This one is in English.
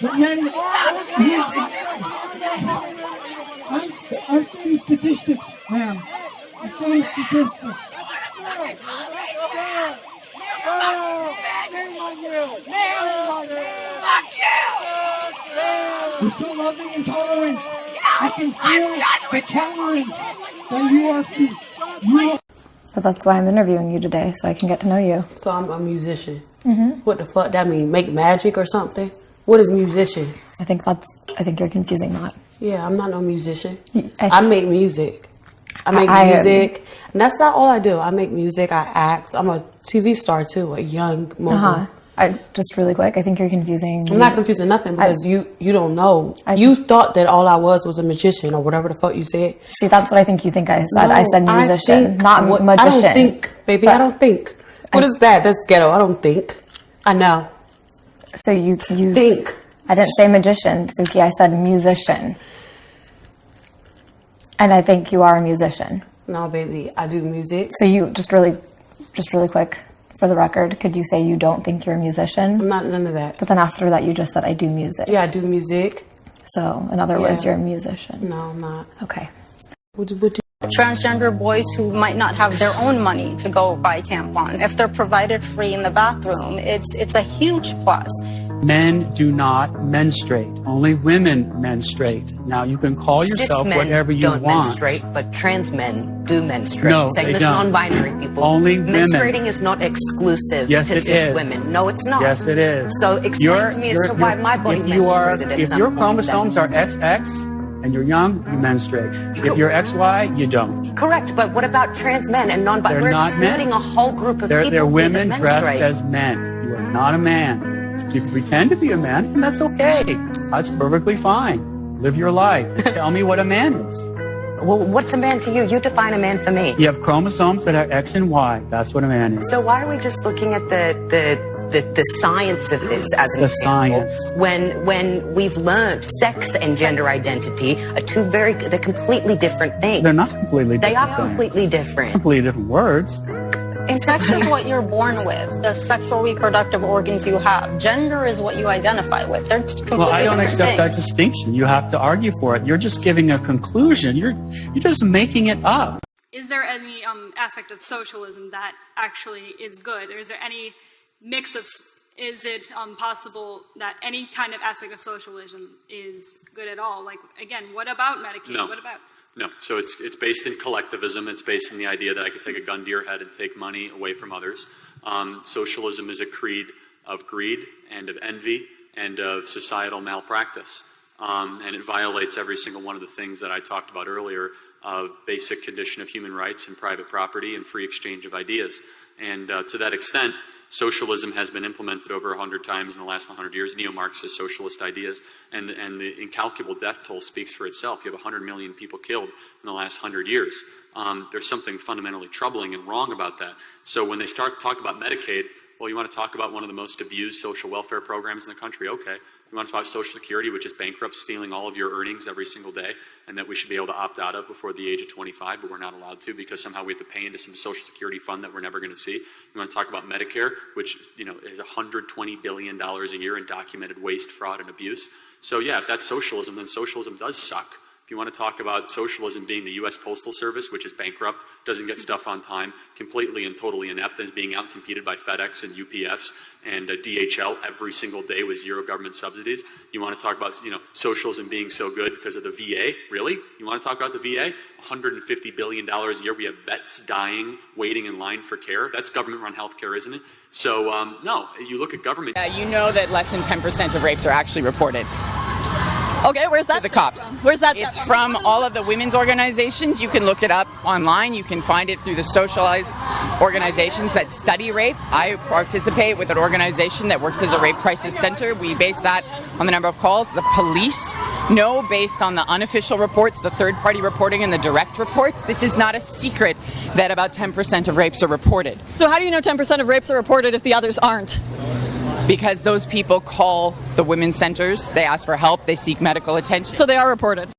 But then, I'm saying statistics, ma'am. I'm saying statistics. You're so loving and tolerant. I can feel the tolerance that you are. But that's why I'm interviewing you today, so I can get to know you. So I'm a musician. What the fuck that mean? Make magic or something? What is musician? I think you're confusing that. Yeah, I'm not no musician. I make music. I make music. And that's not all I do. I make music, I act. I'm a TV star too, a young mogul. Just really quick, I think you're confusing. I'm not confusing nothing because you don't know. You thought that all I was a magician or whatever the fuck you said. See, that's what I think you think I said. No, I said musician, not magician. I don't think, baby. I don't think. What is that? That's ghetto. I don't think. I know. So you think. I didn't say magician, Suki. I said musician. And I think you are a musician. No, baby. I do music. So you just really quick. For the record, could you say you don't think you're a musician? I'm not none of that. But then after that, you just said, I do music. Yeah, I do music. So, in other words, you're a musician. No, I'm not. Okay. Transgender boys who might not have their own money to go buy tampons, if they're provided free in the bathroom, it's a huge plus. Men do not menstruate. Only women menstruate. Now, you can call yourself whatever you want. Don't menstruate, but trans men do menstruate. No, Same they as don't. non-binary people. Only women. Menstruating is not exclusive Yes, to it cis is. women. No, it's not. Yes, it is. So explain to me as to why my body menstruated at if some your point chromosomes then. are XX and you're young, you menstruate. If you're XY, you don't. Correct, but what about trans men and non-binary? They're We're not excluding men. a whole group of people They're women that dressed menstruate. as men. You are not a man. You can pretend to be a man, and that's okay. That's perfectly fine. Live your life. Tell me what a man is. Well, what's a man to you? You define a man for me. You have chromosomes that are X and Y. That's what a man is. So why are we just looking at the science of this as an example? Science. When we've learned sex and gender identity are they're completely different things. They're not completely different. They are things. completely different. Completely different words. Sex is what you're born with, the sexual reproductive organs you have. Gender is what you identify with. They're completely Well, I don't different accept that things. distinction. You have to argue for it. You're just giving a conclusion. You're just making it up. Is there any aspect of socialism that actually is good? Or is there any mix of, is it possible that any kind of aspect of socialism is good at all? Like, again, what about Medicaid? No. What about? No, so it's based in collectivism. It's based in the idea that I could take a gun to your head and take money away from others. Socialism is a creed of greed and of envy and of societal malpractice. And it violates every single one of the things that I talked about earlier of basic condition of human rights and private property and free exchange of ideas. And to that extent, socialism has been implemented over 100 times in the last 100 years, neo-Marxist socialist ideas, and the incalculable death toll speaks for itself. You have 100 million people killed in the last 100 years. There's something fundamentally troubling and wrong about that. So when they start talking about Medicaid, well, you want to talk about one of the most abused social welfare programs in the country? Okay. You want to talk about Social Security, which is bankrupt, stealing all of your earnings every single day, and that we should be able to opt out of before the age of 25, but we're not allowed to because somehow we have to pay into some Social Security fund that we're never going to see. You want to talk about Medicare, which is $120 billion a year in documented waste, fraud, and abuse. So yeah, if that's socialism, then socialism does suck. If you want to talk about socialism being the U.S. Postal Service, which is bankrupt, doesn't get stuff on time, completely and totally inept, is being outcompeted by FedEx and UPS and DHL every single day with zero government subsidies. You want to talk about socialism being so good because of the VA? Really? You want to talk about the VA? $150 billion a year. We have vets dying, waiting in line for care. That's government-run health care, isn't it? So no, you look at government. You know that less than 10% of rapes are actually reported. Okay, where's that? To the cops. Where's that? It's from all of the women's organizations. You can look it up online. You can find it through the socialized organizations that study rape. I participate with an organization that works as a rape crisis center. We base that on the number of calls. The police know based on the unofficial reports, the third-party reporting, and the direct reports. This is not a secret that about 10% of rapes are reported. So how do you know 10% of rapes are reported if the others aren't? Because those people call the women's centers, they ask for help, they seek medical attention. So they are reported.